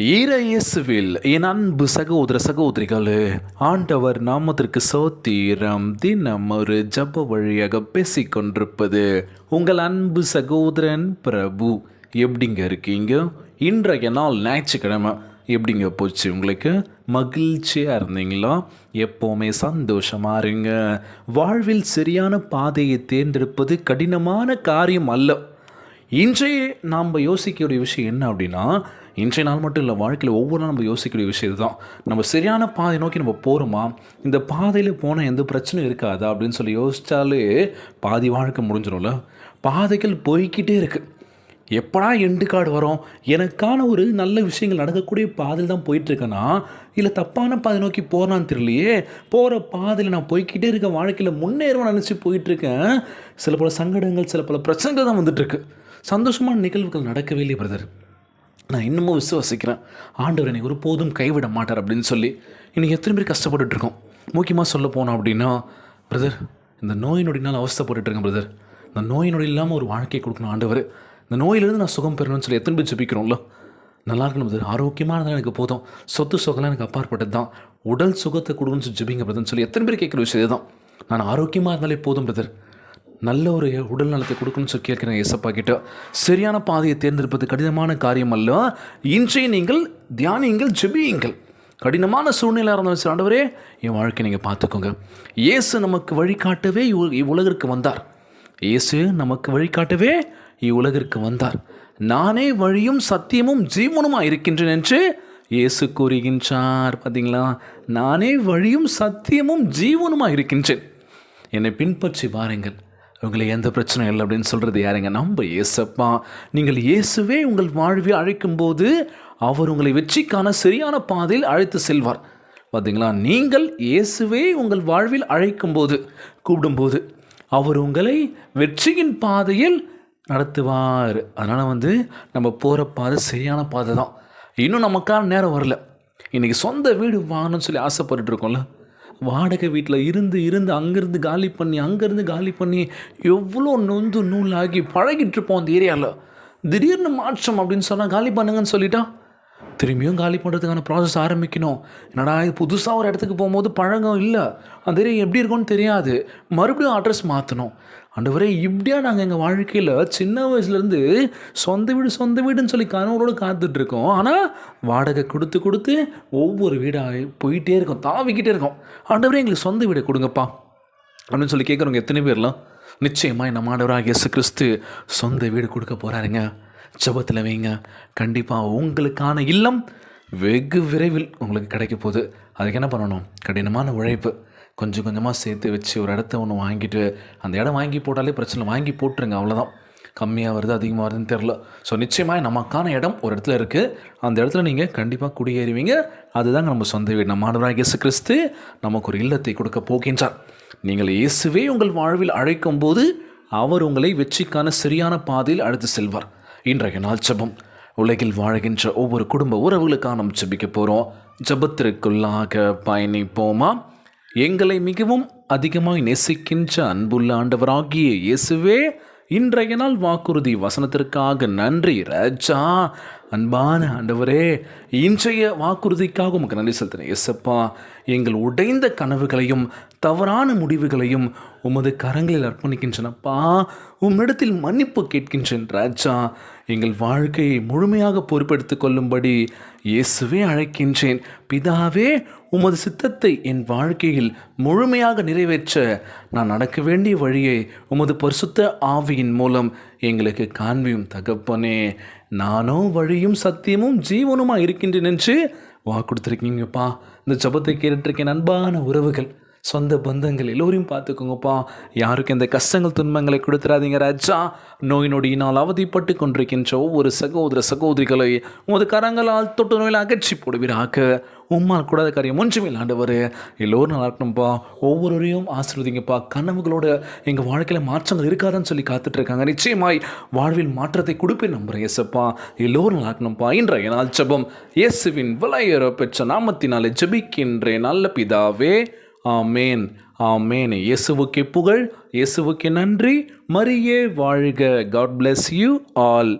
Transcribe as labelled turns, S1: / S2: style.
S1: இயேசுவில் என் அன்பு சகோதர சகோதரிகளே, ஆண்டவர் நாமத்திற்கு சோத்திரம். தினம் ஒரு ஜப வழியாக பேசிக்கொண்டிருப்பது உங்கள் அன்பு சகோதரன் பிரபு. எப்படிங்க இருக்கீங்க? இன்றைய நாள் ஞாயிற்றுக்கிழமை எப்படிங்க போச்சு? உங்களுக்கு மகிழ்ச்சியாக இருந்தீங்களா? எப்போவுமே சந்தோஷமாக இருங்க. வாழ்வில் சரியான பாதையை தேர்ந்தெடுப்பது கடினமான காரியம் அல்ல. இன்றைய நாம் யோசிக்கக்கூடிய விஷயம் என்ன அப்படின்னா, இன்றைய நாள் மட்டும் இல்லை, வாழ்க்கையில் ஒவ்வொரு நாள் நம்ம யோசிக்கக்கூடிய விஷயம் தான். நம்ம சரியான பாதை நோக்கி நம்ம போகிறோமா? இந்த பாதையில் போனால் எந்த பிரச்சனையும் இருக்காதா அப்படின்னு சொல்லி யோசித்தாலே பாதி வாழ்க்கை முடிஞ்சிடும்ல. பாதைகள் போய்கிட்டே இருக்குது. எப்படா எண்டு கார்டு வரும்? எனக்கான ஒரு நல்ல விஷயங்கள் நடக்கக்கூடிய பாதையில் தான் போயிட்டுருக்கேன்னா, இல்லை தப்பான பாதை நோக்கி போகிறான்னு தெரியலையே. போகிற பாதையில் நான் போய்கிட்டே இருக்கேன், வாழ்க்கையில் முன்னேறுவேன் நினச்சி போயிட்டுருக்கேன். சில பல சங்கடங்கள், சில பல பிரச்சனைகள் தான் வந்துட்டுருக்கு. சந்தோஷமான நிகழ்வுகள் நடக்கவே இல்லையே பிரதர். நான் இன்னமும் விசுவாசிக்கிறேன், ஆண்டவர் என்னை ஒருபோதும் கைவிட மாட்டார் அப்படின்னு சொல்லி. இன்றைக்கி எத்தனை பேர் கஷ்டப்பட்டுட்ருக்கோம். முக்கியமாக சொல்ல போனோம் அப்படின்னா, பிரதர் இந்த நோய் நொடினால் அவஸ்தைப்பட்டுருக்கேன் பிரதர். இந்த நோய் நொடி இல்லாமல் ஒரு வாழ்க்கையை கொடுக்கணும் ஆண்டவர். இந்த நோயிலிருந்து நான் சுகம் பெறணும்னு சொல்லி எத்தனை பேர் ஜெபிக்கிறோம்ல. நல்லா இருக்கணும் பிரதர், ஆரோக்கியமாக இருந்தால் எனக்கு போதும், சொத்து சுகம்லாம் எனக்கு அப்பாற்பட்டது தான், உடல் சுகத்தை கொடுக்கணும்னு சொல்லி ஜெபிங்க பிரதர்னு சொல்லி எத்தனை பேர் கேட்குற விஷயம் தான். நான் ஆரோக்கியமாக இருந்தாலே போதும் பிரதர், நல்ல ஒரு உடல் நலத்தை கொடுக்கணும்னு சொல்லி கேட்குறேன் ஏசப்பா கிட்ட. சரியான பாதையை தேர்ந்தெடுப்பது கடினமான காரியம் அல்ல. இன்றைய நீங்கள் தியானியுங்கள், ஜெபியுங்கள். கடினமான சூழ்நிலை இருந்தாலும் சரி, ஆண்டவரே என் வாழ்க்கை நீங்கள் பார்த்துக்கோங்க. இயேசு நமக்கு வழிகாட்டவே இவ்வுலகிற்கு வந்தார். இயேசு நமக்கு வழிகாட்டவே இவ்வுலகிற்கு வந்தார். நானே வழியும் சத்தியமும் ஜீவனுமாக இருக்கின்றேன் என்று இயேசு கூறுகின்றார். பார்த்தீங்களா? நானே வழியும் சத்தியமும் ஜீவனுமாக இருக்கின்றேன், என்னை பின்பற்றி வாருங்கள், உங்களை எந்த பிரச்சனையும் இல்லை அப்படின்னு சொல்கிறது யாருங்க? நம்ம இயேசப்பா. நீங்கள் இயேசுவே உங்கள் வாழ்வில் அழைக்கும்போது அவர் உங்களை வெற்றிக்கான சரியான பாதையில் அழைத்து செல்வார். பார்த்தீங்களா? நீங்கள் இயேசுவே உங்கள் வாழ்வில் அழைக்கும்போது, கூப்பிடும்போது அவர் உங்களை வெற்றியின் பாதையில் நடத்துவார். அதனால் நம்ம போகிற பாதை சரியான பாதை தான். இன்னும் நமக்கான நேரம் வரல. இன்றைக்கி சொந்த வீடு வாங்கணும்னு சொல்லி ஆசைப்பட்டுருக்கோம்ல. வாடகை வீட்டில் இருந்து அங்கேருந்து காலி பண்ணி எவ்வளோ நொந்து நூலாகி பழகிட்டுருப்போம் அந்த ஏரியாவில். திடீர்னு மாற்றம் அப்படின்னு சொன்னால் காலி பண்ணுங்கன்னு சொல்லிட்டா திரும்பியும் காலி பண்ணுறதுக்கான ப்ராசஸ் ஆரம்பிக்கணும். என்னடா இது, புதுசாக ஒரு இடத்துக்கு போகும்போது பழகம் இல்லை, அந்த ஏரியா எப்படி இருக்கும்னு தெரியாது, மறுபடியும் அட்ரஸ் மாற்றணும். ஆண்டவரே, இப்படியா நாங்கள் எங்கள் வாழ்க்கையில் சின்ன வயசுலேருந்து சொந்த வீடுன்னு சொல்லி கனவோடு காத்துட்ருக்கோம். ஆனால் வாடகை கொடுத்து ஒவ்வொரு வீடாக போயிட்டே இருக்கோம், தாவிக்கிட்டே இருக்கோம். ஆண்டவரே எங்களுக்கு சொந்த வீடை கொடுங்கப்பா அப்படின்னு சொல்லி கேட்குறவங்க எத்தனை பேர்லாம்? நிச்சயமாக நம்ம ஆண்டவராக இயேசு கிறிஸ்து சொந்த வீடு கொடுக்க போகிறாருங்க. ஜெபத்தில் வைங்க, கண்டிப்பாக உங்களுக்கான இல்லம் வெகு விரைவில் உங்களுக்கு கிடைக்க போகுது. அதுக்கு என்ன பண்ணணும்? கடினமான உழைப்பு. கொஞ்சம் கொஞ்சமாக சேர்த்து வச்சு ஒரு இடத்த ஒன்று வாங்கிட்டு, அந்த இடம் வாங்கி போட்டாலே பிரச்சனை, வாங்கி போட்டுருங்க, அவ்வளோதான். கம்மியாக வருது அதிகமாக வருதுன்னு தெரில. ஸோ நிச்சயமாக நமக்கான இடம் ஒரு இடத்துல இருக்குது. அந்த இடத்துல நீங்கள் கண்டிப்பாக குடியேறுவீங்க. அதுதாங்க நம்ம சொந்த வீடு. நம்ம ஆண்டவராகிய இயேசு கிறிஸ்து நமக்கு ஒரு இல்லத்தை கொடுக்க போகின்றார். நீங்கள் இயேசுவே உங்கள் வாழ்வில் அழைக்கும் போது அவர் உங்களை வெற்றிக்கான சரியான பாதையில் அழைத்து செல்வார். இன்றைய நாள் ஜெபம். உலகில் வாழ்கின்ற ஒவ்வொரு குடும்ப உறவுகளுக்காக நம்ம ஜெபிக்க போகிறோம். ஜெபத்திற்குள்ளாக பயணிப்போமா? எங்களை மிகவும் அதிகமாக நேசிக்கின்ற அன்புள்ள ஆண்டவராகிய இயேசுவே, இன்றைய நாள் வாக்குறுதி வசனத்திற்காக நன்றி ராஜா. அன்பான ஆண்டவரே, இன்றைய வாக்குறுதிக்காக உமக்கு நன்றி செலுத்தினேன் இயேசப்பா. எங்கள் உடைந்த கனவுகளையும் தவறான முடிவுகளையும் உமது கரங்களில் அர்ப்பணிக்கின்றனப்பா. உம்மிடத்தில் மன்னிப்பு கேட்கின்றேன் ராஜா. எங்கள் வாழ்க்கையை முழுமையாக பொறுப்பெடுத்துக் கொள்ளும்படி இயேசுவே அழைக்கின்றேன். பிதாவே, உமது சித்தத்தை என் வாழ்க்கையில் முழுமையாக நிறைவேற்ற நான் நடக்க வேண்டிய வழியை உமது பரிசுத்த ஆவியின் மூலம் எங்களுக்கு காண்பியும் தகப்பனே. நானோ வழியும் சத்தியமும் ஜீவனுமாக இருக்கின்றேன் என்று வாக்குறுத்திருக்கீங்கப்பா. இந்த ஜெபத்தை கேட்டுருக்கேன் அன்பான உறவுகள், சொந்த பந்தங்கள் எல்லோரையும் பார்த்துக்கோங்கப்பா. யாருக்கும் எந்த கஷ்டங்கள் துன்பங்களை கொடுத்துடாதீங்க ராஜா. நோய் நொடியினால் அவதிப்பட்டு கொண்டிருக்கின்ற ஒவ்வொரு சகோதர சகோதரிகளை உமது கரங்களால் தொட்டு நோயில் அகற்றி போடுவீராக. உம்மால் கூடாத காரியம் ஒன்றுமே ஆண்டவர். எல்லோரும் நல்லா இருக்கணும்ப்பா. ஒவ்வொருவரையும் ஆசீர்வதிங்கப்பா. கனவுகளோடு எங்கள் வாழ்க்கையில் மாற்றங்கள் இருக்காதுன்னு சொல்லி காத்துட்ருக்காங்க. நிச்சயமாய் வாழ்வில் மாற்றத்தை கொடுப்பேன் நம்புகிறேன் இயேசப்பா. எல்லோரும் நல்லா இருக்கணும்ப்பா. இன்றைய நாள் ஜெபம் இயேசுவின் விலையேற பெற்ற நாமத்தினாலே ஜெபிக்கின்றேன் நல்ல பிதாவே. ஆமேன், ஆமேன். இயேசுவுக்கே புகழ், இயேசுவுக்கே நன்றி. மரியே வாழ்க. God bless you all.